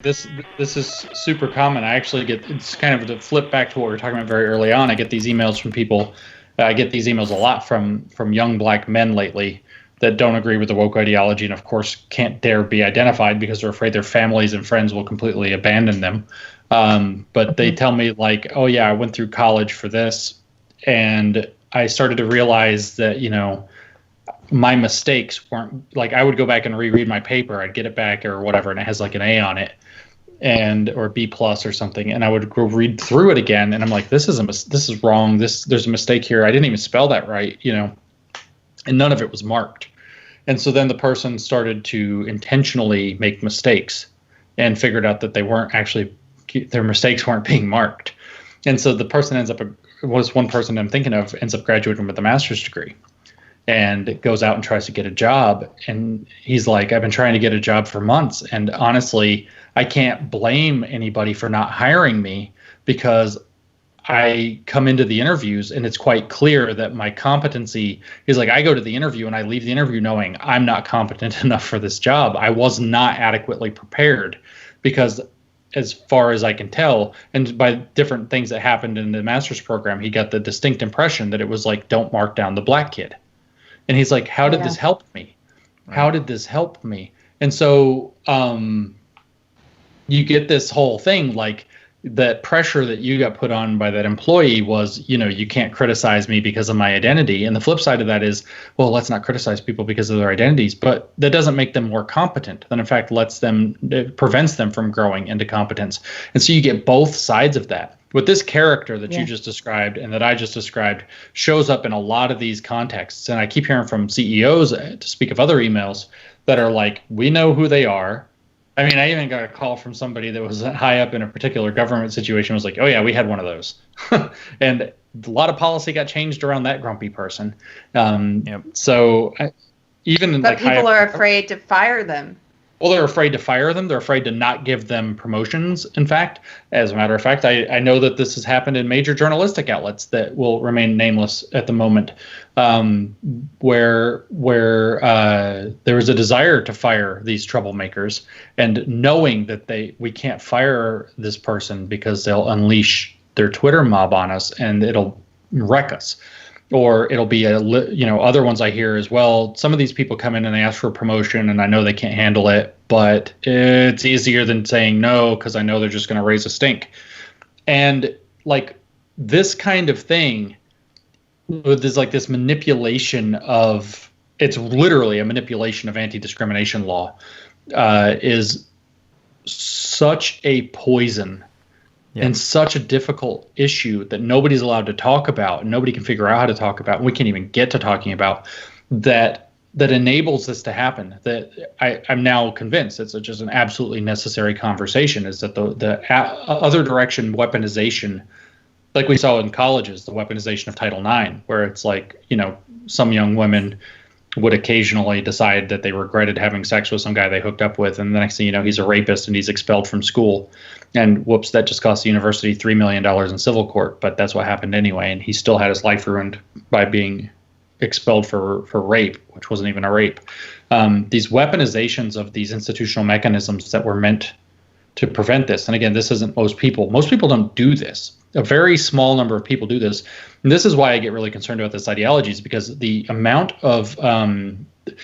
this is super common. I actually get, it's kind of to flip back to what we were talking about very early on. I get these emails from people. I get these emails a lot from young black men lately that don't agree with the woke ideology, and of course can't dare be identified because they're afraid their families and friends will completely abandon them. But they tell me like, oh yeah, I went through college for this, and I started to realize that, my mistakes weren't like, I would go back and reread my paper, I'd get it back or whatever, and it has like an A on it, and or B plus or something, and I would go read through it again, and I'm like, this is wrong. There's a mistake here. I didn't even spell that right, and none of it was marked. And so then the person started to intentionally make mistakes and figured out that they weren't actually, their mistakes weren't being marked. And so the person was one person I'm thinking of, ends up graduating with a master's degree and goes out and tries to get a job. And he's like, I've been trying to get a job for months. And honestly, I can't blame anybody for not hiring me because I come into the interviews and it's quite clear that my competency is like, I go to the interview and I leave the interview knowing I'm not competent enough for this job. I was not adequately prepared because, as far as I can tell, and by different things that happened in the master's program, he got the distinct impression that it was like, don't mark down the black kid. And he's like, how did this help me? How did this help me? And so you get this whole thing, like that pressure that you got put on by that employee was, you can't criticize me because of my identity. And the flip side of that is, well, let's not criticize people because of their identities, but that doesn't make them more competent. That in fact it prevents them from growing into competence. And so you get both sides of that. With this character that you just described and that I just described shows up in a lot of these contexts. And I keep hearing from CEOs, to speak of other emails, that are like, we know who they are. I mean, I even got a call from somebody that was high up in a particular government situation, was like, oh yeah, we had one of those. And a lot of policy got changed around that grumpy person. So even but people are afraid to fire them. Well, they're afraid to fire them. They're afraid to not give them promotions. In fact, as a matter of fact, I know that this has happened in major journalistic outlets that will remain nameless at the moment, where there was a desire to fire these troublemakers, and knowing that we can't fire this person because they'll unleash their Twitter mob on us and it'll wreck us. Or it'll be other ones I hear as well. Some of these people come in and they ask for a promotion and I know they can't handle it, but it's easier than saying no because I know they're just going to raise a stink. And like this kind of thing, there's like this manipulation of, it's literally a manipulation of anti-discrimination law, is such a poison. And such a difficult issue that nobody's allowed to talk about, and nobody can figure out how to talk about, and we can't even get to talking about, that enables this to happen. That I'm now convinced it's just an absolutely necessary conversation, is that the other direction, weaponization, like we saw in colleges, the weaponization of Title IX, where it's like, some young women would occasionally decide that they regretted having sex with some guy they hooked up with, and the next thing you know, he's a rapist and he's expelled from school. And whoops, that just cost the university $3 million in civil court, but that's what happened anyway. And he still had his life ruined by being expelled for rape, which wasn't even a rape. These weaponizations of these institutional mechanisms that were meant to prevent this. And again, this isn't most people. Most people don't do this. A very small number of people do this. And this is why I get really concerned about this ideology, is because the amount of,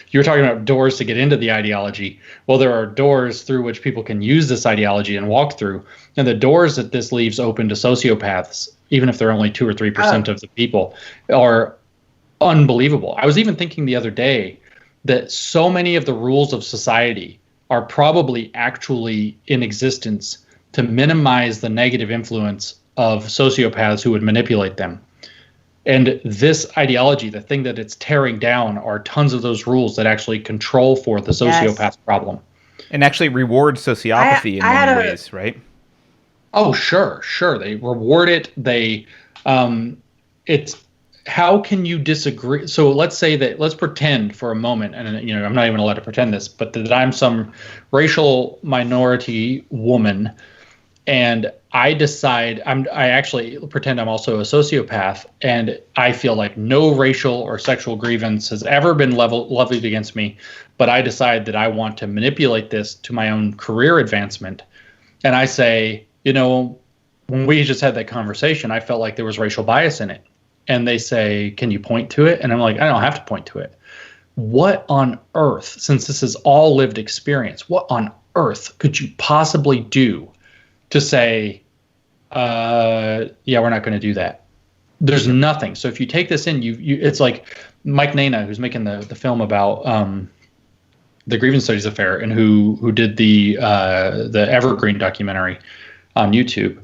you were talking about doors to get into the ideology. Well, there are doors through which people can use this ideology and walk through. And the doors that this leaves open to sociopaths, even if they're only 2 or 3% of the people, are unbelievable. I was even thinking the other day that so many of the rules of society are probably actually in existence to minimize the negative influence of sociopaths who would manipulate them. And this ideology, the thing that it's tearing down, are tons of those rules that actually control for the sociopath problem. And actually reward sociopathy in many ways, right? Oh, sure. They reward it. It's, how can you disagree? So let's pretend for a moment, and I'm not even allowed to pretend this, but that I'm some racial minority woman, and I decide I actually pretend I'm also a sociopath, and I feel like no racial or sexual grievance has ever been levied against me, but I decide that I want to manipulate this to my own career advancement And I say, you know, when we just had that conversation, I felt like there was racial bias in it. And they say, can you point to it? And I'm like, I don't have to point to it. What on earth, since this is all lived experience, what on earth could you possibly do to say, yeah, we're not going to do that? There's nothing. So if you take this in, it's like Mike Nana, who's making the film about the Grievance Studies affair, and who did the Evergreen documentary on YouTube.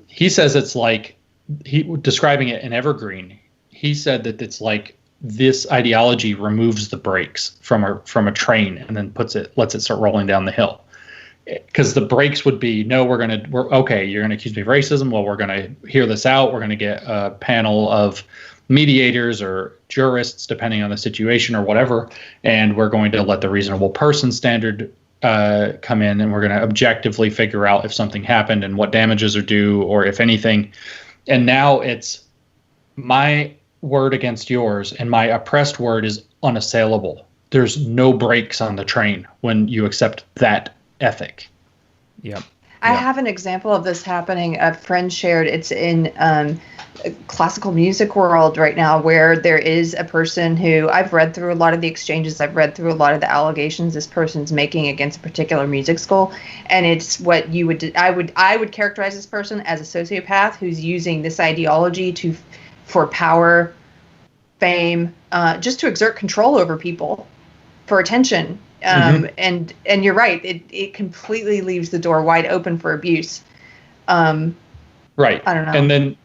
He says it's like, describing it in Evergreen, he said that it's like this ideology removes the brakes from a train and then lets it start rolling down the hill. Because the brakes would be, no, we're okay, you're gonna accuse me of racism. Well, we're gonna hear this out. We're gonna get a panel of mediators or jurists, depending on the situation or whatever, and we're going to let the reasonable person standard come in, and we're going to objectively figure out if something happened and what damages are due, or if anything. And now it's my word against yours, and my oppressed word is unassailable. There's no brakes on the train when you accept that ethic. Yep. I have an example of this happening. A friend shared. It's in classical music world right now, where there is a person who, I've read through a lot of the exchanges. I've read through a lot of the allegations this person's making against a particular music school, and it's what you would. I would characterize this person as a sociopath who's using this ideology for power, fame, just to exert control over people, for attention. And you're right. It completely leaves the door wide open for abuse. Right. I don't know. And then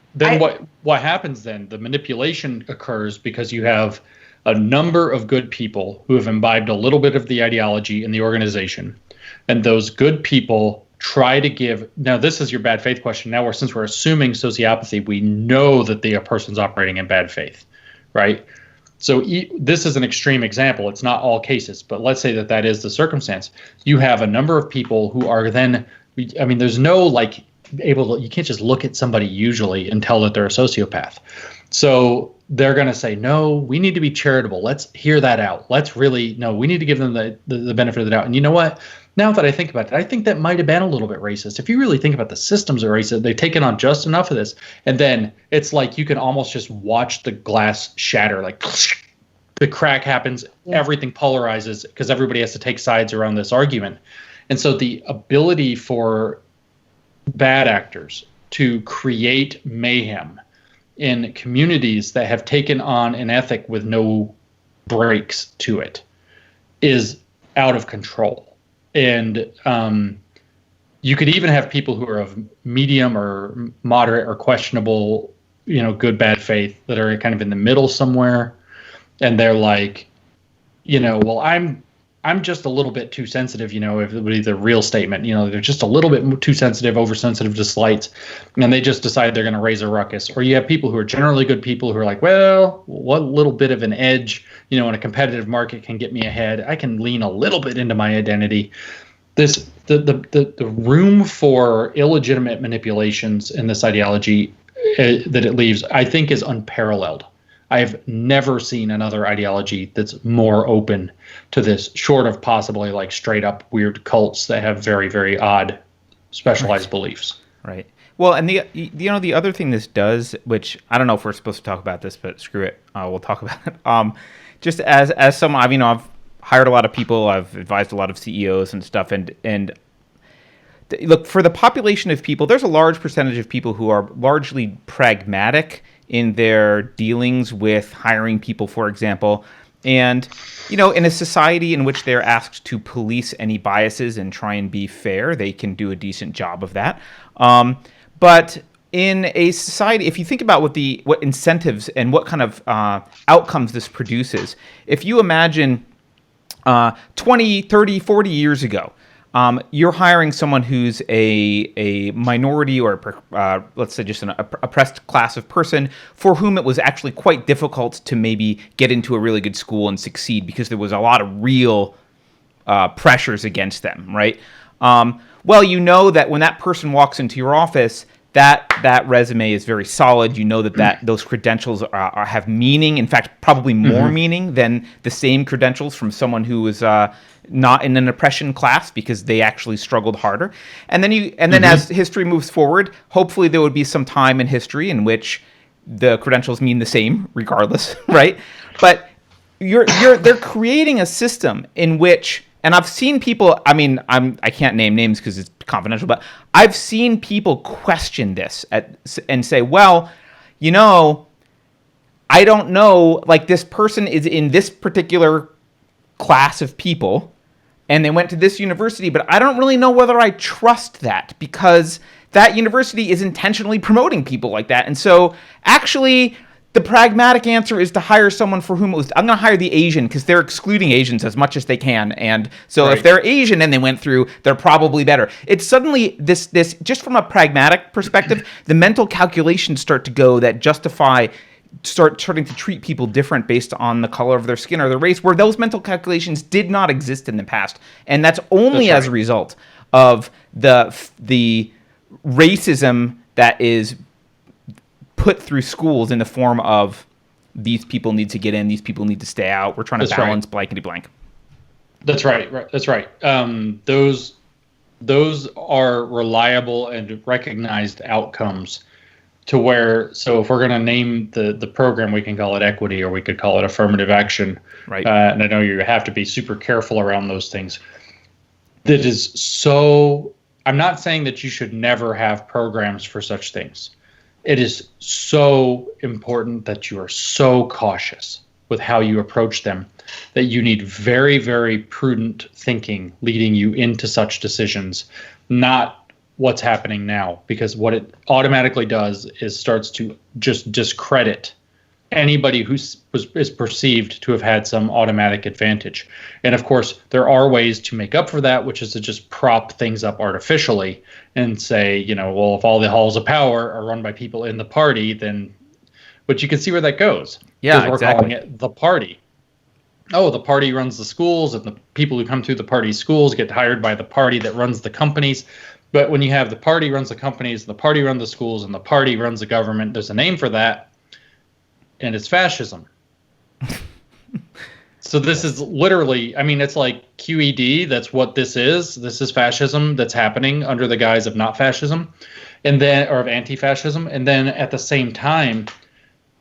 what happens then? The manipulation occurs because you have a number of good people who have imbibed a little bit of the ideology in the organization, and those good people try to give. Now, this is your bad faith question. Now, since we're assuming sociopathy, we know that the person's operating in bad faith, right? So this is an extreme example. It's not all cases, but let's say that is the circumstance. You have a number of people who are then, I mean, there's no like you can't just look at somebody usually and tell that they're a sociopath. So they're going to say, no, we need to be charitable. Let's hear that out. We need to give them the benefit of the doubt. And you know what? Now that I think about it, I think that might have been a little bit racist. If you really think about the systems of racist, they've taken on just enough of this. And then it's like you can almost just watch the glass shatter, like the crack happens, everything polarizes because everybody has to take sides around this argument. And so the ability for bad actors to create mayhem in communities that have taken on an ethic with no brakes to it is out of control. And you could even have people who are of medium or moderate or questionable, good, bad faith that are kind of in the middle somewhere. And they're like, well, I'm just a little bit too sensitive, if it would be the real statement, they're just a little bit too sensitive, oversensitive to slights. And they just decide they're going to raise a ruckus. Or you have people who are generally good people who are like, well, what little bit of an edge, in a competitive market can get me ahead. I can lean a little bit into my identity. The room for illegitimate manipulations in this ideology that it leaves, I think, is unparalleled. I've never seen another ideology that's more open to this, short of possibly like straight up weird cults that have very, very odd specialized beliefs. Right. Well, and the other thing this does, which I don't know if we're supposed to talk about this, but screw it, we'll talk about it. Just as someone, I've hired a lot of people, I've advised a lot of CEOs and stuff, and look, for the population of people, there's a large percentage of people who are largely pragmatic in their dealings with hiring people, for example. And, in a society in which they're asked to police any biases and try and be fair, they can do a decent job of that. But in a society, if you think about what incentives and what kind of outcomes this produces, if you imagine 20, 30, 40 years ago, you're hiring someone who's a minority or let's say just an oppressed class of person for whom it was actually quite difficult to maybe get into a really good school and succeed because there was a lot of real pressures against them, right? Well, that when that person walks into your office, that resume is very solid. You know that those credentials have meaning. In fact, probably more meaning than the same credentials from someone who was not in an oppression class because they actually struggled harder. And then as history moves forward, hopefully there would be some time in history in which the credentials mean the same regardless, right? But they're creating a system in which, and I've seen people, I mean, I can't name names because it's confidential, but I've seen people question this and say, well, I don't know, like this person is in this particular class of people and they went to this university, but I don't really know whether I trust that because that university is intentionally promoting people like that. And so actually the pragmatic answer is to hire someone for whom I'm going to hire the Asian because they're excluding Asians as much as they can. And so if they're Asian and they went through, they're probably better. It's suddenly this just from a pragmatic perspective, the mental calculations start to go that starting to treat people different based on the color of their skin or their race, where those mental calculations did not exist in the past. And that's only as a result of the racism that is put through schools in the form of these people need to get in, these people need to stay out. We're trying to balance blankety blank. That's right. That's right. Those are reliable and recognized outcomes to where, so if we're going to name the program, we can call it equity or we could call it affirmative action. Right. And I know you have to be super careful around those things. That is so, I'm not saying that you should never have programs for such things. It is so important that you are so cautious with how you approach them that you need very, very prudent thinking leading you into such decisions, not what's happening now, because what it automatically does is starts to just discredit anybody who is perceived to have had some automatic advantage. And of course, there are ways to make up for that, which is to just prop things up artificially and say, well, if all the halls of power are run by people in the party, then, but you can see where that goes. Yeah, we're calling it the party. Oh, the party runs the schools, and the people who come through the party schools get hired by the party that runs the companies. But when you have the party runs the companies, the party runs the schools, and the party runs the government, there's a name for that, and it's fascism. So this is literally, I mean, it's like QED. That's what this is. This is fascism that's happening under the guise of not fascism, and then, or of anti-fascism. And then at the same time,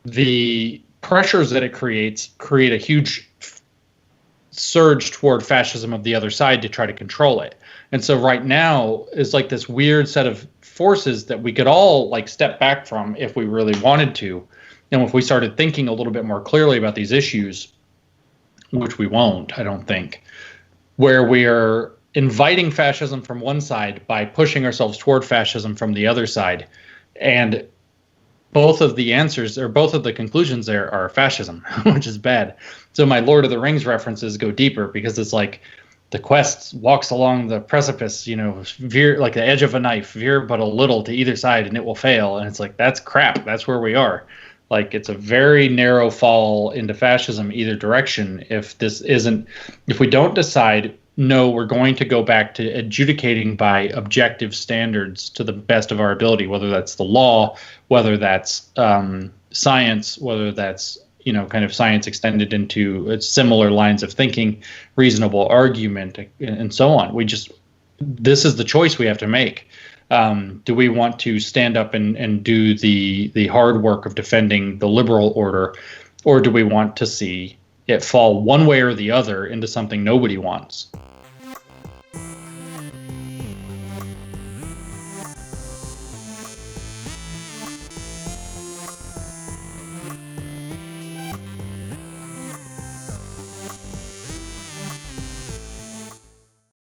the pressures that it create a huge surge toward fascism of the other side to try to control it. And so right now is like this weird set of forces that we could all like step back from if we really wanted to. And if we started thinking a little bit more clearly about these issues, which we won't, I don't think, where we are inviting fascism from one side by pushing ourselves toward fascism from the other side. And both of the answers, or both of the conclusions there, are fascism, which is bad. So my Lord of the Rings references go deeper because it's like the quest walks along the precipice, veer like the edge of a knife, veer but a little to either side and it will fail. And it's like, that's crap. That's where we are. Like, it's a very narrow fall into fascism either direction if we don't decide, no, we're going to go back to adjudicating by objective standards to the best of our ability, whether that's the law, whether that's science, whether that's, kind of science extended into similar lines of thinking, reasonable argument, and so on. This is the choice we have to make. Do we want to stand up and do the hard work of defending the liberal order, or do we want to see it fall one way or the other into something nobody wants?